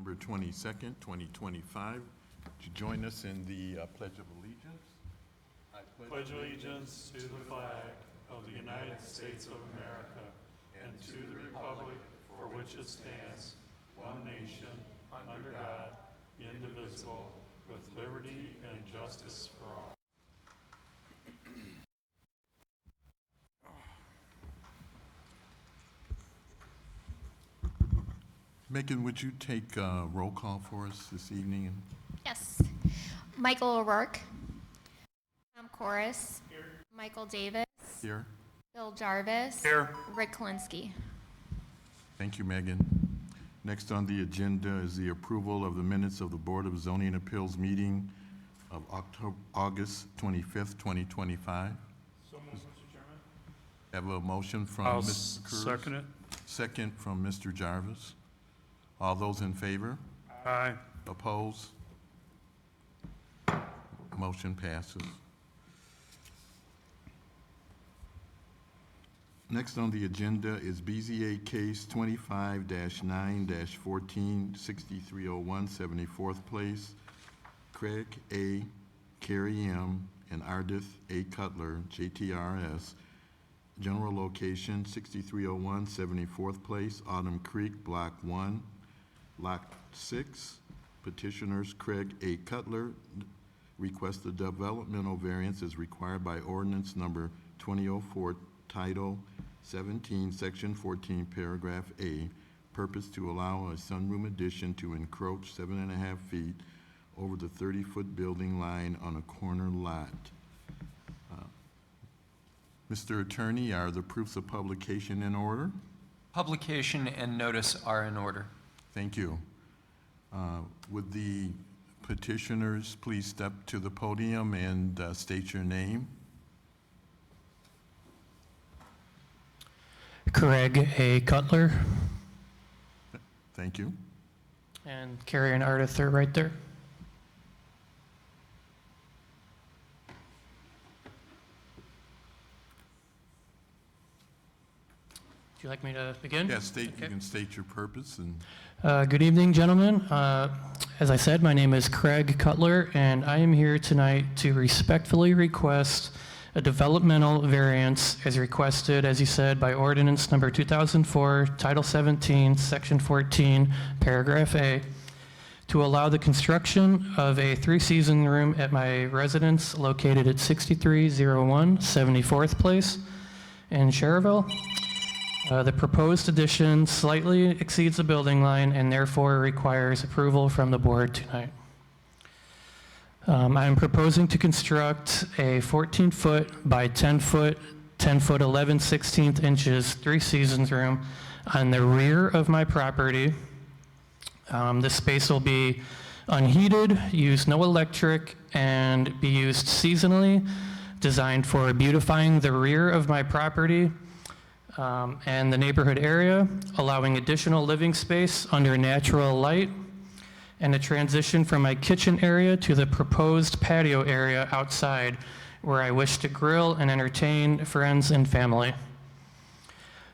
November 22nd, 2025. Would you join us in the Pledge of Allegiance? I pledge allegiance to the flag of the United States of America and to the republic for which it stands, one nation, under God, indivisible, with liberty and justice for all. Megan, would you take a roll call for us this evening? Yes. Michael O'Rourke. Tom Corris. Here. Michael Davis. Here. Bill Jarvis. Here. Rick Kalinsky. Thank you, Megan. Next on the agenda is the approval of the minutes of the Board of Zoning Appeals meeting of August 25th, 2025. So moved, Mr. Chairman. Have a motion from I'll Mr. Kurz. second it. Second from Mr. Jarvis. All those in favor? Aye. Opposed? Motion passes. Next on the agenda is BZA case 25-9-14, 6301 74th Place. Craig A. Carrie M. and Ardith A. Cutler, JTRS. General location 6301 74th Place, Autumn Creek, Block 1, Lot 6. Petitioners Craig A. Cutler request the developmental variance as required by ordinance number 2004, Title 17, Section 14, Paragraph A. Purpose to allow a sunroom addition to encroach 7.5 feet over the 30-foot building line on a corner lot. Mr. Attorney, are the proofs of publication in order? Publication and notice are in order. Thank you. Would the petitioners please step to the podium and state your name? Craig A. Cutler Thank you. and Carrie and Ardith are right there. Would you like me to begin? Yeah, you Okay. can state your purpose and Good evening, gentlemen. As I said, my name is Craig Cutler, and I am here tonight to respectfully request a developmental variance as requested, as you said, by ordinance number 2004, Title 17, Section 14, Paragraph A, to allow the construction of a three-season room at my residence located at 6301 74th Place in Schererville. The proposed addition slightly exceeds the building line and therefore requires approval from the board tonight. I'm proposing to construct a 14-foot by 10-foot, 10-foot 11/16 inches three-seasons room on the rear of my property. This space will be unheated, use no electric, and be used seasonally, designed for beautifying the rear of my property and the neighborhood area, allowing additional living space under natural light, and a transition from my kitchen area to the proposed patio area outside where I wish to grill and entertain friends and family.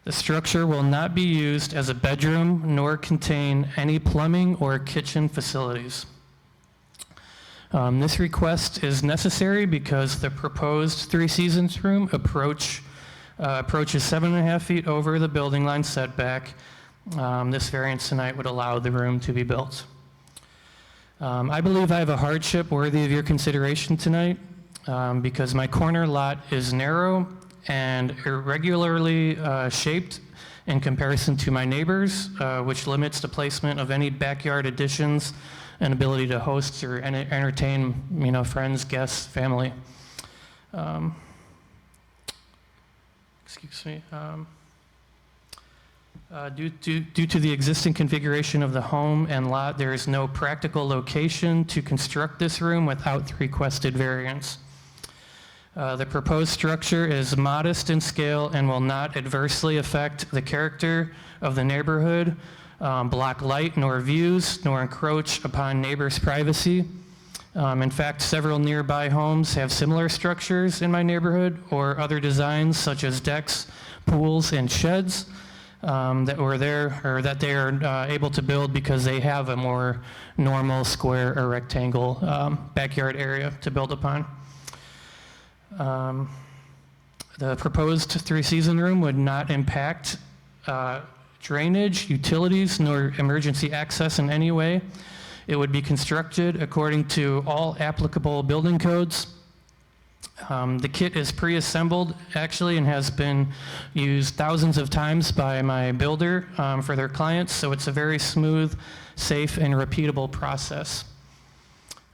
The structure will not be used as a bedroom nor contain any plumbing or kitchen facilities. This request is necessary because the proposed three-seasons room approaches 7.5 feet over the building line setback. This variance tonight would allow the room to be built. I believe I have a hardship worthy of your consideration tonight because my corner lot is narrow and irregularly shaped in comparison to my neighbors, which limits the placement of any backyard additions and ability to host or entertain, friends, guests, family. Excuse me. Due to the existing configuration of the home and lot, there is no practical location to construct this room without the requested variance. The proposed structure is modest in scale and will not adversely affect the character of the neighborhood, block light nor views, nor encroach upon neighbors' privacy. In fact, several nearby homes have similar structures in my neighborhood or other designs such as decks, pools, and sheds. that were there, or that they are able to build because they have a more normal square or rectangle backyard area to build upon. The proposed three-season room would not impact drainage, utilities, nor emergency access in any way. It would be constructed according to all applicable building codes. The kit is pre-assembled, actually, and has been used thousands of times by my builder for their clients, so it's a very smooth, safe, and repeatable process.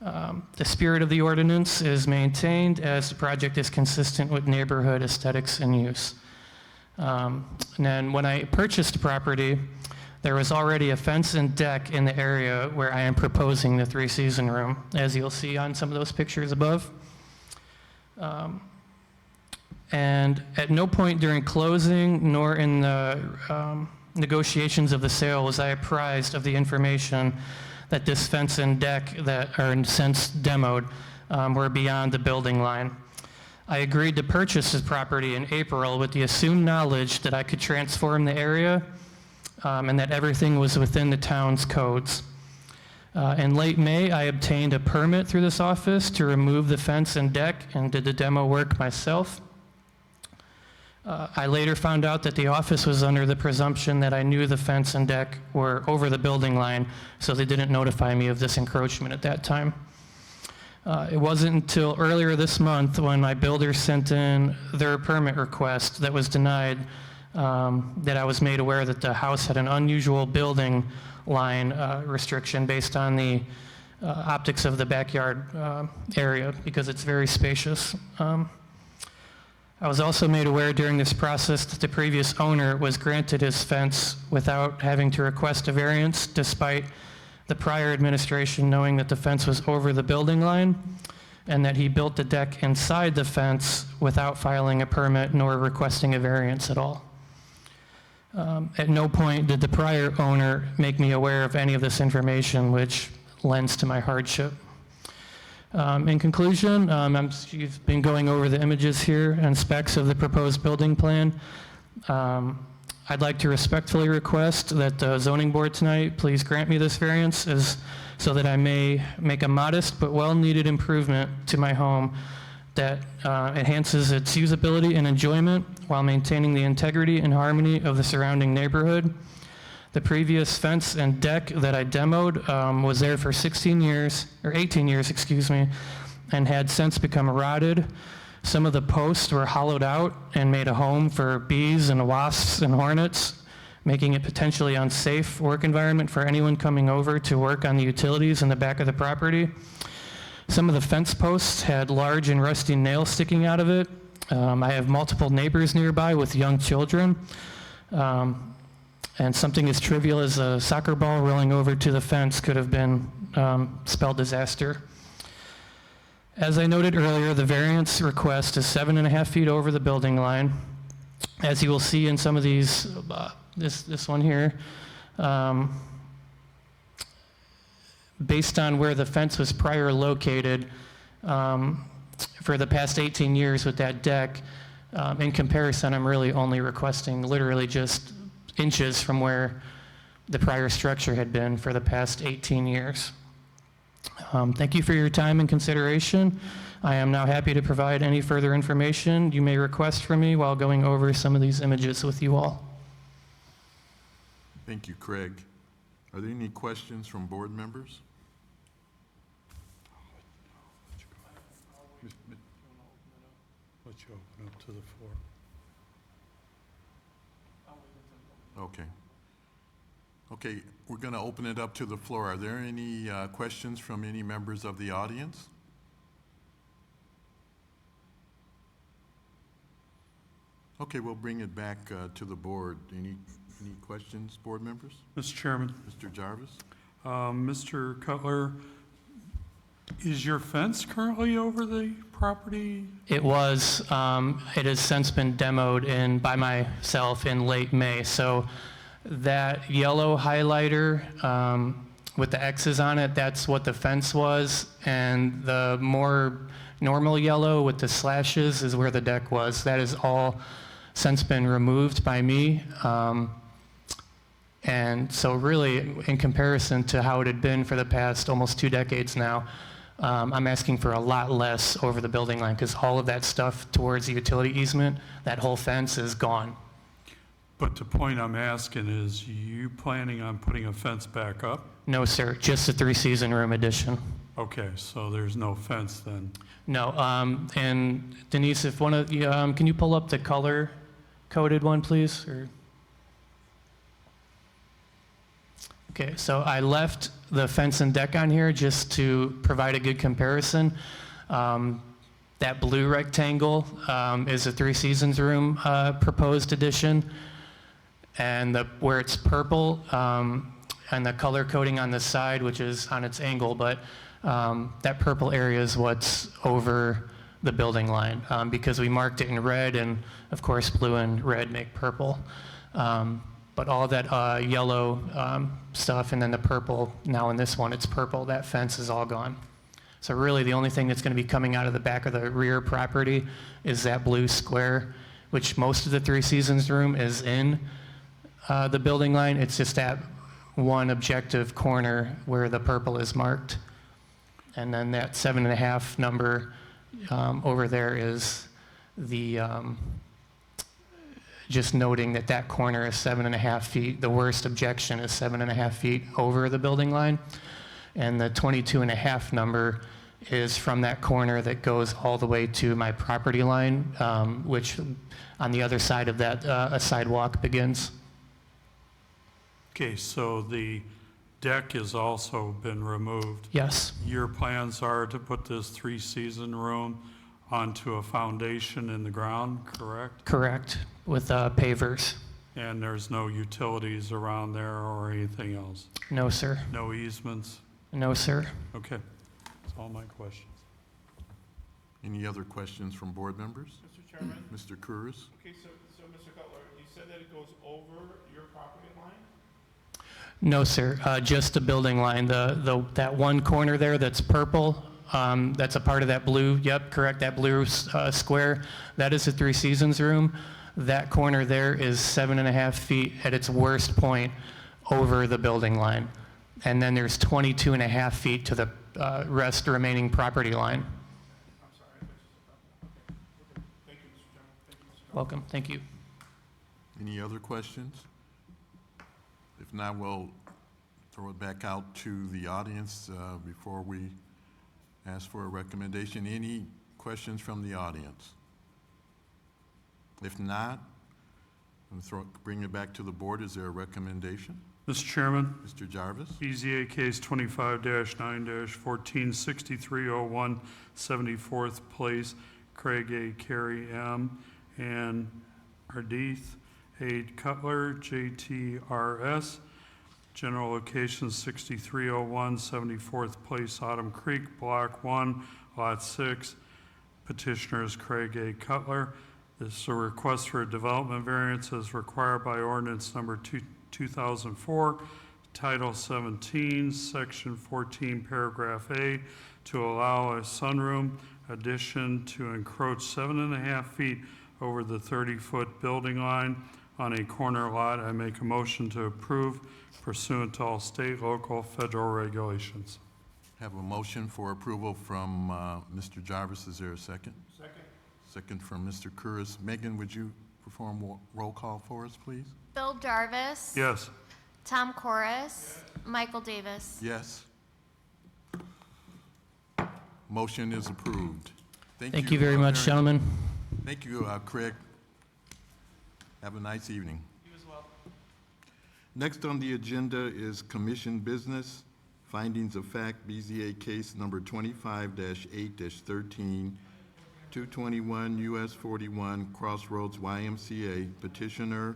The spirit of the ordinance is maintained as the project is consistent with neighborhood aesthetics and use. And then when I purchased the property, there was already a fence and deck in the area where I am proposing the three-season room, as you'll see on some of those pictures above. And at no point during closing nor in the negotiations of the sale was I apprised of the information that this fence and deck that are since demoed were beyond the building line. I agreed to purchase this property in April with the assumed knowledge that I could transform the area and that everything was within the town's codes. In late May, I obtained a permit through this office to remove the fence and deck and did the demo work myself. I later found out that the office was under the presumption that I knew the fence and deck were over the building line, so they didn't notify me of this encroachment at that time. It wasn't until earlier this month when my builder sent in their permit request that was denied that I was made aware that the house had an unusual building line restriction based on the optics of the backyard area because it's very spacious. I was also made aware during this process that the previous owner was granted his fence without having to request a variance, despite the prior administration knowing that the fence was over the building line and that he built the deck inside the fence without filing a permit nor requesting a variance at all. At no point did the prior owner make me aware of any of this information, which lends to my hardship. In conclusion, you've been going over the images here and specs of the proposed building plan. I'd like to respectfully request that the zoning board tonight please grant me this variance so that I may make a modest but well-needed improvement to my home that enhances its usability and enjoyment while maintaining the integrity and harmony of the surrounding neighborhood. The previous fence and deck that I demoed was there for 18 years, and had since become rotted. Some of the posts were hollowed out and made a home for bees and wasps and hornets, making it potentially unsafe work environment for anyone coming over to work on the utilities in the back of the property. Some of the fence posts had large and rusty nails sticking out of it. I have multiple neighbors nearby with young children. And something as trivial as a soccer ball rolling over to the fence could have been spelled disaster. As I noted earlier, the variance request is 7.5 feet over the building line. As you will see in some of these, this one here, based on where the fence was prior located, for the past 18 years with that deck, in comparison, I'm really only requesting literally just inches from where the prior structure had been for the past 18 years. Thank you for your time and consideration. I am now happy to provide any further information you may request from me while going over some of these images with you all. Thank you, Craig. Are there any questions from board members? Let you open up to the floor. Okay. Okay, we're going to open it up to the floor. Are there any questions from any members of the audience? Okay, we'll bring it back to the board. Any questions, board members? Mr. Chairman, Mr. Jarvis? Mr. Cutler, is your fence currently over the property? It was, it has since been demoed by myself in late May. So that yellow highlighter with the X's on it, that's what the fence was. And the more normal yellow with the slashes is where the deck was. That is all since been removed by me. And so really, in comparison to how it had been for the past almost 2 decades now, I'm asking for a lot less over the building line because all of that stuff towards the utility easement, that whole fence is gone. But the point I'm asking is, you planning on putting a fence back up? No, sir, just a 3-season room addition. Okay, so there's no fence then. No, and Denise, if one of you, can you pull up the color-coded one, please? Or... Okay, so I left the fence and deck on here just to provide a good comparison. That blue rectangle is a 3-seasons room proposed addition, and where it's purple and the color coding on the side, which is on its angle, but that purple area is what's over the building line because we marked it in red, and of course blue and red make purple. But all that yellow stuff and then the purple, now in this one it's purple, that fence is all gone. So really the only thing that's going to be coming out of the back of the rear property is that blue square, which most of the 3-seasons room is in the building line. It's just that one objective corner where the purple is marked. And then that 7.5 number over there is the, just noting that that corner is 7.5 feet. The worst objection is 7.5 feet over the building line. And the 22.5 number is from that corner that goes all the way to my property line, which on the other side of that a sidewalk begins. Okay, so the deck has also been removed. Yes, Your plans are to put this 3-season room onto a foundation in the ground, correct? correct, with pavers. And there's no utilities around there or anything else? No, sir. No easements? No, sir. Okay, that's all my questions. Any other questions from board members? Mr. Chairman? Mr. Curtis? Okay, so Mr. Cutler, you said that it goes over your property line? No, sir. Just the building line. That one corner there that's purple, that's a part of that blue, yep, correct, that blue square, that is a 3-seasons room. That corner there is 7.5 feet at its worst point over the building line. And then there's 22.5 feet to the remaining property line. I'm sorry, okay. Thank you, Mr. Chairman. Thank you, Mr. Cutler. Welcome, thank you. Any other questions? If not, we'll throw it back out to the audience before we ask for a recommendation. Any questions from the audience? If not, bring it back to the board. Is there a recommendation? Mr. Chairman, Mr. Jarvis? BZA case 25-9-146301, 74th Place, Craig A. Carey M. and Ardith A. Cutler, JTRS. General location 6301, 74th Place, Autumn Creek, Block 1, Lot 6. Petitioner is Craig A. Cutler. This is a request for a development variance as required by ordinance number 2004, Title 17, Section 14, Paragraph A, to allow a sunroom addition to encroach 7.5 feet over the 30-foot building line on a corner lot. I make a motion to approve pursuant to all state, local, federal regulations. Have a motion for approval from Mr. Jarvis. Is there a second? Second. Second from Mr. Curtis. Megan, would you perform roll call for us, please? Bill Jarvis. Yes. Tom Corris. Michael Davis. Yes. Motion is approved. Thank you very much, gentlemen. Thank you, Craig. Have a nice evening. You as well. Next on the agenda is commission business, findings of fact, BZA case number 25-8-13, 221 US 41 Crossroads YMCA, petitioner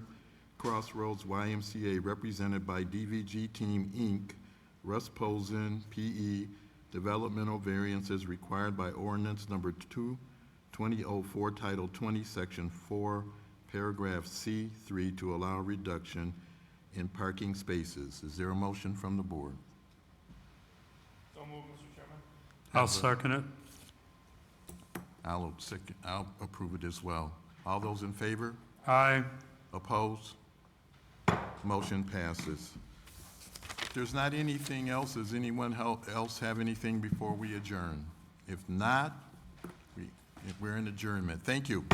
Crossroads YMCA, represented by DVG Team Inc., Russ Posen, PE, developmental variances required by ordinance number 2004, Title 20, Section 4, Paragraph C3, to allow reduction in parking spaces. Is there a motion from the board? Don't move, Mr. Chairman. I'll second it. I'll approve it as well. All those in favor? Aye. Opposed? Motion passes. If there's not anything else, does anyone else have anything before we adjourn? If not, we're in adjournment. Thank you.